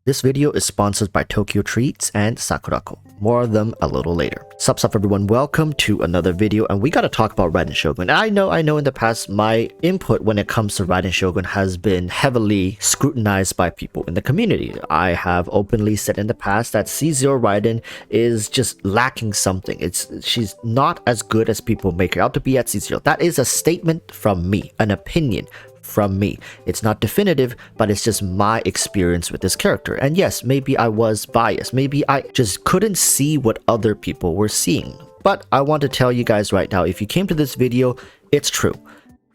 This video is sponsored by Tokyo Treats and Sakurako. More of them a little later. Sup everyone, welcome to another video, and we gotta talk about Raiden Shogun. And I know in the past my input when it comes to Raiden Shogun has been heavily scrutinized by people in the community. I have openly said in the past that C0 Raiden is just lacking something. She's not as good as people make her out to be at C0. That is a statement from me, an opinion from me. It's not definitive, but it's just my experience with this character. And yes, maybe I was biased. Maybe I just couldn't see what other people were seeing. But I want to tell you guys right now, if you came to this video, it's true.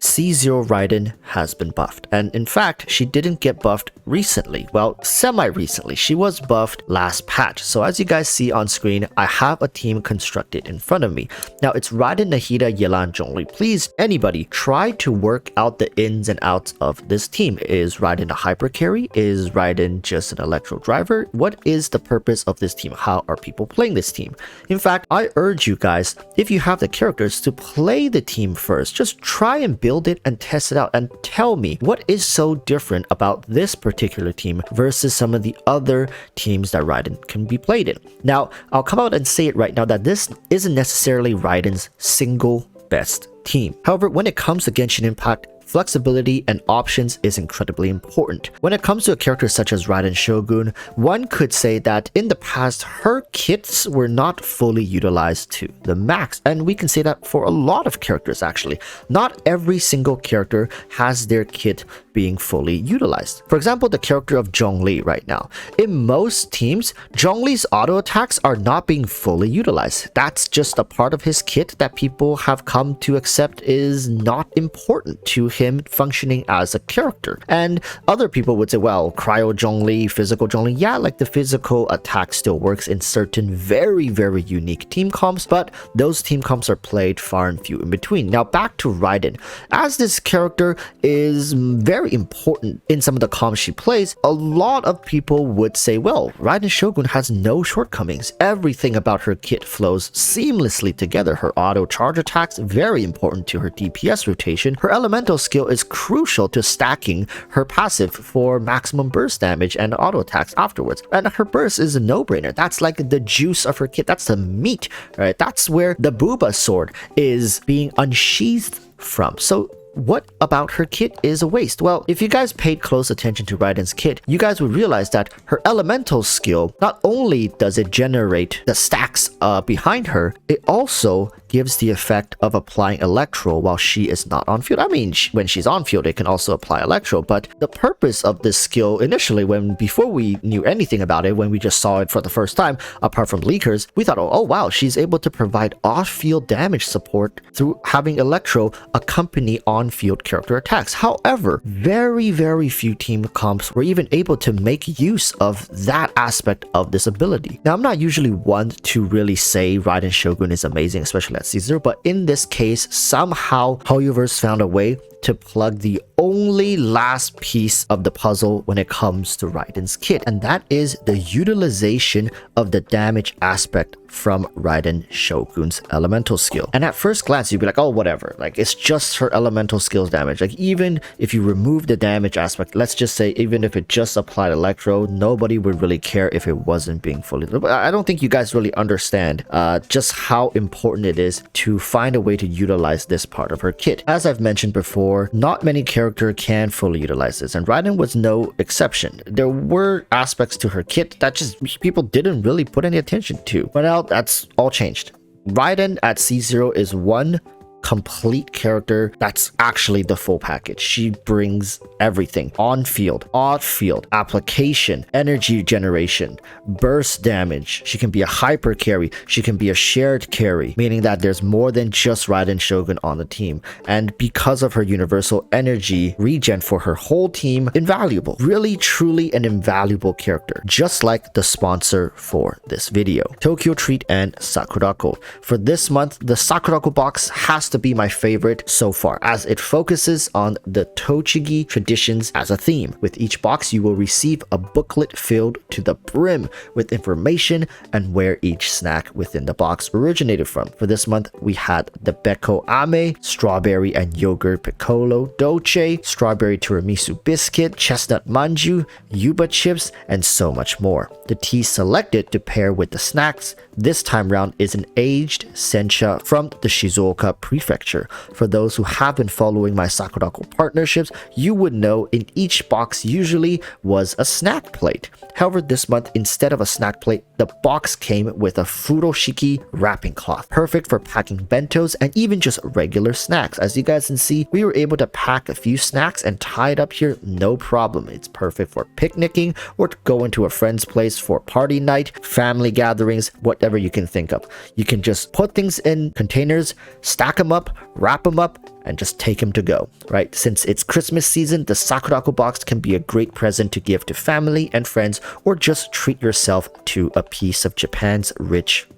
C0 Raiden has been buffed, and in fact she didn't get buffed recently. Well, semi-recently. She was buffed last patch. So as you guys see on screen, I have a team constructed in front of me. Now it's Raiden, Nahida, Yelan, Zhongli. Please, anybody, try to work out the ins and outs of this team. Is Raiden a hyper carry? Is Raiden just an electro driver? What is the purpose of this team? How are people playing this team? In fact, I urge you guys, if you have the characters, to play the team first. Just try and build it and test it out and tell me what is so different about this particular team versus some of the other teams that Raiden can be played in. Now, I'll come out and say it right now that this isn't necessarily Raiden's single best team. However, when it comes to Genshin Impact, flexibility and options is incredibly important. When it comes to a character such as Raiden Shogun, one could say that in the past, her kits were not fully utilized to the max. And we can say that for a lot of characters actually. Not every single character has their kit being fully utilized. For example, the character of Zhongli right now. In most teams, Zhongli's auto attacks are not being fully utilized. That's just a part of his kit that people have come to accept is not important to him functioning as a character. And other people would say, well, cryo Zhongli, physical Zhongli, yeah, like the physical attack still works in certain very unique team comps, but those team comps are played far and few in between. Now back to Raiden. As this character is very important in some of the comps she plays, a lot of people would say, well, Raiden Shogun has no shortcomings. Everything about her kit flows seamlessly together. Her auto charge attacks, very important to her DPS rotation. Her elemental skill is crucial to stacking her passive for maximum burst damage and auto attacks afterwards. And her burst is a no-brainer. That's like the juice of her kit. That's the meat, right? That's where the Booba sword is being unsheathed from. So what about her kit is a waste? Well, if you guys paid close attention to Raiden's kit, you guys would realize that her elemental skill, not only does it generate the stacks behind her, it also gives the effect of applying electro while she is not on field. I mean, when she's on field, it can also apply electro, but the purpose of this skill initially, before we knew anything about it, when we just saw it for the first time, apart from leakers, we thought, oh wow, she's able to provide off-field damage support through having electro accompany on-field character attacks. However, very few team comps were even able to make use of that aspect of this ability. Now, I'm not usually one to really say Raiden Shogun is amazing, especially at C0, but in this case, somehow Hoyoverse found a way to plug the only last piece of the puzzle when it comes to Raiden's kit, and that is the utilization of the damage aspect from Raiden Shogun's elemental skill. And at first glance, you'd be like, oh, whatever, like it's just her elemental skills damage. Like even if you remove the damage aspect, let's just say even if it just applied electro, nobody would really care if it wasn't being fully. I don't think you guys really understand just how important it is to find a way to utilize this part of her kit. As I've mentioned before, not many characters can fully utilize this, and Raiden was no exception. There were aspects to her kit that just people didn't really put any attention to. But now that's all changed. Raiden at C0 is one complete character that's actually the full package. She brings everything: on field, off field, application, energy generation, burst damage. She can be a hyper carry, she can be a shared carry, meaning that there's more than just Raiden Shogun on the team. And because of her universal energy regen for her whole team, invaluable. Really truly an invaluable character, just like the sponsor for this video, Tokyo Treat and Sakurako. For this month, the Sakurako box has to be my favorite so far, as it focuses on the Tochigi traditions as a theme. With each box, you will receive a booklet filled to the brim with information and where each snack within the box originated from. For this month, we had the Beko Ame, strawberry and yogurt piccolo dolce, strawberry tiramisu biscuit, chestnut manju, yuba chips, and so much more. The tea selected to pair with the snacks this time round is an aged sencha from the Shizuoka prefecture. For those who have been following my Sakurako partnerships, you would know in each box usually was a snack plate. However, this month, instead of a snack plate, the box came with a furoshiki wrapping cloth, perfect for packing bentos and even just regular snacks. As you guys can see, we were able to pack a few snacks and tie it up here, no problem. It's perfect for picnicking or to go into a friend's place for party night, family gatherings, whatever you can think of. You can just put things in containers, stack them up, wrap them up, and just take them to go, right? Since it's Christmas season, the Sakurako box can be a great present to give to family and friends, or just treat yourself to a piece of Japan's rich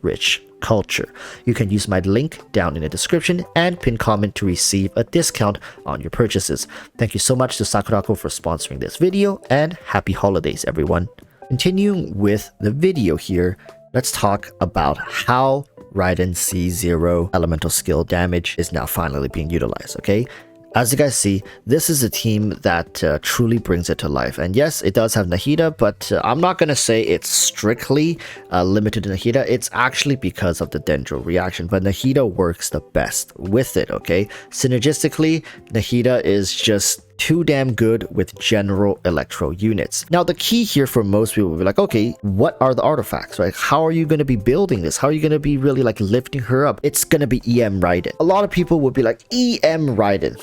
culture. You can use my link down in the description and pin comment to receive a discount on your purchases. Thank you so much to Sakurako for sponsoring this video, and happy holidays, everyone. Continuing with the video here, let's talk about how Raiden C0 elemental skill damage is now finally being utilized, okay? As you guys see, this is a team that truly brings it to life. And yes, it does have Nahida, but I'm not going to say it's strictly limited to Nahida. It's actually because of the Dendro reaction, but Nahida works the best with it, okay? Synergistically, Nahida is just too damn good with general electro units. Now, the key here for most people will be like, okay, what are the artifacts, right? How are you going to be building this? How are you going to be really like lifting her up? It's going to be EM Raiden. A lot of people would be like, EM Raiden.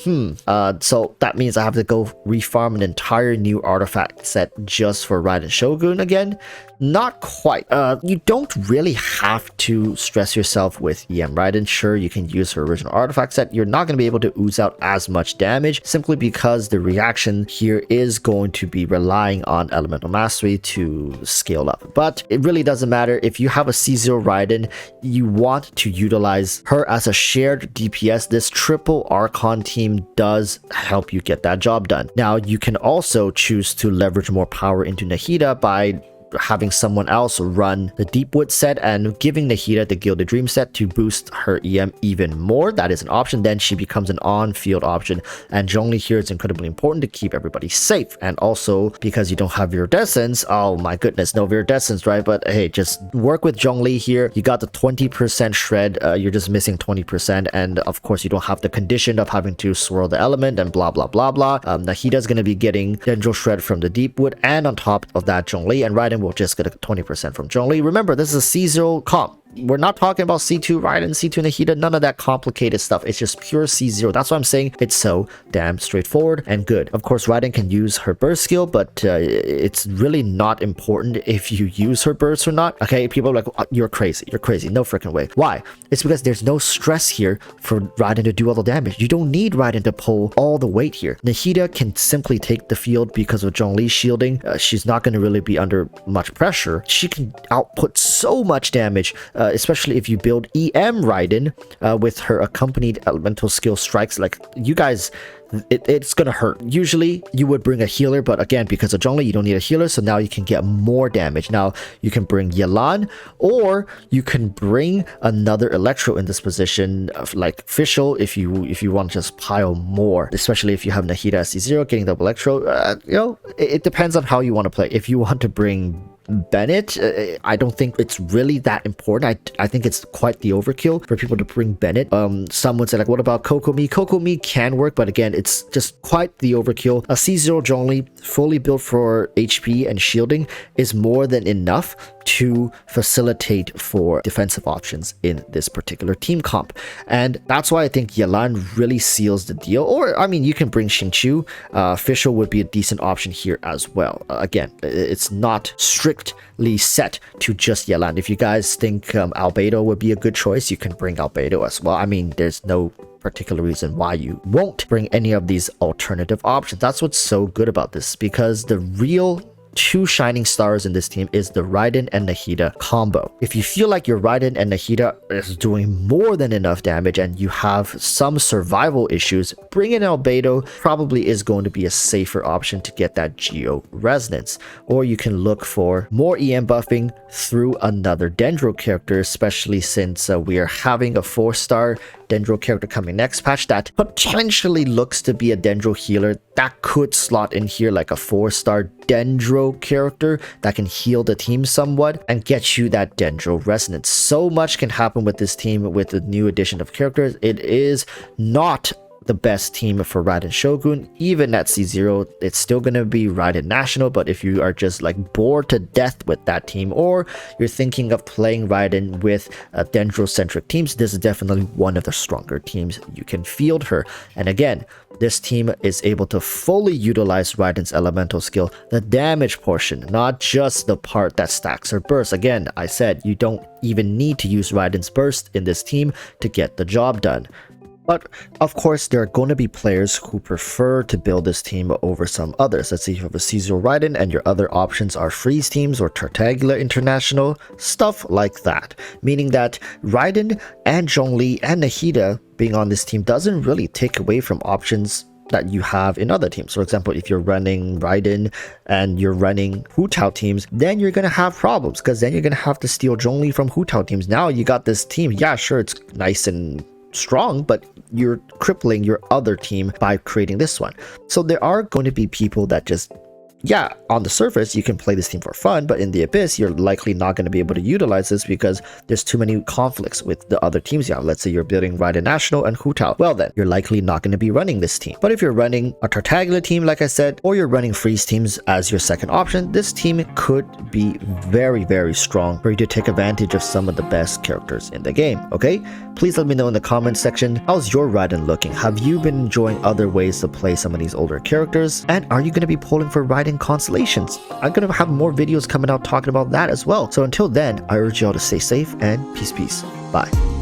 So that means I have to go refarm an entire new artifact set just for Raiden Shogun again? Not quite. You don't really have to stress yourself with EM Raiden. Sure, you can use her original artifact set. You're not going to be able to ooze out as much damage simply because the reaction here is going to be relying on elemental mastery to scale up. But it really doesn't matter. If you have a C0 Raiden, you want to utilize her as a shared DPS. This triple Archon team does help you get that job done. Now, you can also choose to leverage more power into Nahida by having someone else run the Deepwood set and giving Nahida the Gilded Dream set to boost her EM even more. That is an option. Then she becomes an on-field option, and Zhongli here is incredibly important to keep everybody safe. And also because you don't have Viridescence, oh my goodness, no Viridescence, right? But hey, just work with Zhongli here. You got the 20% shred, you're just missing 20%, and of course you don't have the condition of having to swirl the element and blah blah blah blah. Nahida's going to be getting Dendro shred from the Deepwood, and on top of that Zhongli, and Raiden will just get a 20% from Zhongli. Remember, this is a C0 comp. We're not talking about C2 Raiden, C2 Nahida, none of that complicated stuff. It's just pure C0. That's why I'm saying it's so damn straightforward and good. Of course, Raiden can use her burst skill, but it's really not important if you use her burst or not. Okay, people are like, oh, you're crazy. You're crazy. No freaking way. Why? It's because there's no stress here for Raiden to do all the damage. You don't need Raiden to pull all the weight here. Nahida can simply take the field because of Zhongli's shielding. She's not going to really be under much pressure. She can output so much damage, especially if you build EM Raiden with her accompanied elemental skill strikes. Like, you guys, it's gonna hurt. Usually you would bring a healer, but again, because of Zhongli, you don't need a healer, so now you can get more damage. Now you can bring Yelan, or you can bring another electro in this position, like Fischl, if you want to just pile more, especially if you have Nahida as C0 getting double electro. You know, it depends on how you want to play. If you want to bring Bennett, I don't think it's really that important. I think it's quite the overkill for people to bring Bennett. Some would say like, what about Kokomi? Kokomi can work, but again, it's just quite the overkill. A C0 Zhongli fully built for HP and shielding is more than enough to facilitate for defensive options in this particular team comp. And that's why I think Yelan really seals the deal. Or, I mean, you can bring Xingqiu. Fischl would be a decent option here as well. Again, it's not strictly set to just Yelan. If you guys think Albedo would be a good choice, you can bring Albedo as well. I mean, there's no particular reason why you won't bring any of these alternative options. That's what's so good about this, because the real two shining stars in this team is the Raiden and Nahida combo. If you feel like your Raiden and Nahida is doing more than enough damage and you have some survival issues, bringing Albedo probably is going to be a safer option to get that Geo resonance. Or you can look for more EM buffing through another Dendro character, especially since we are having a 4-star Dendro character coming next patch that potentially looks to be a Dendro healer that could slot in here, like a 4-star Dendro character that can heal the team somewhat and get you that Dendro resonance. So much can happen with this team with the new addition of characters. It is not the best team for Raiden Shogun. Even at C0, it's still going to be Raiden National, but if you are just like bored to death with that team, or you're thinking of playing Raiden with Dendro-centric teams, this is definitely one of the stronger teams. You can field her. And again, this team is able to fully utilize Raiden's elemental skill, the damage portion, not just the part that stacks her burst. Again, I said you don't even need to use Raiden's burst in this team to get the job done. But of course, there are going to be players who prefer to build this team over some others. Let's say you have a C0 Raiden and your other options are freeze teams or Tartaglia International, stuff like that. Meaning that Raiden and Zhongli and Nahida being on this team doesn't really take away from options that you have in other teams. For example, if you're running Raiden and you're running Hu Tao teams, then you're going to have problems because then you're going to have to steal Zhongli from Hu Tao teams. Now you got this team. Yeah, sure, it's nice and strong, but you're crippling your other team by creating this one. So there are going to be people that just, yeah, on the surface you can play this team for fun, but in the abyss you're likely not going to be able to utilize this because there's too many conflicts with the other teams. Yeah, let's say you're building Raiden National and Hu Tao. Well then, you're likely not going to be running this team. But if you're running a Tartaglia team, like I said, or you're running freeze teams as your second option, this team could be very, very strong for you to take advantage of some of the best characters in the game, okay? Please let me know in the comments section, how's your Raiden looking? Have you been enjoying other ways to play some of these older characters? And are you going to be pulling for Raiden constellations? I'm going to have more videos coming out talking about that as well. So until then, I urge y'all to stay safe and peace. Bye.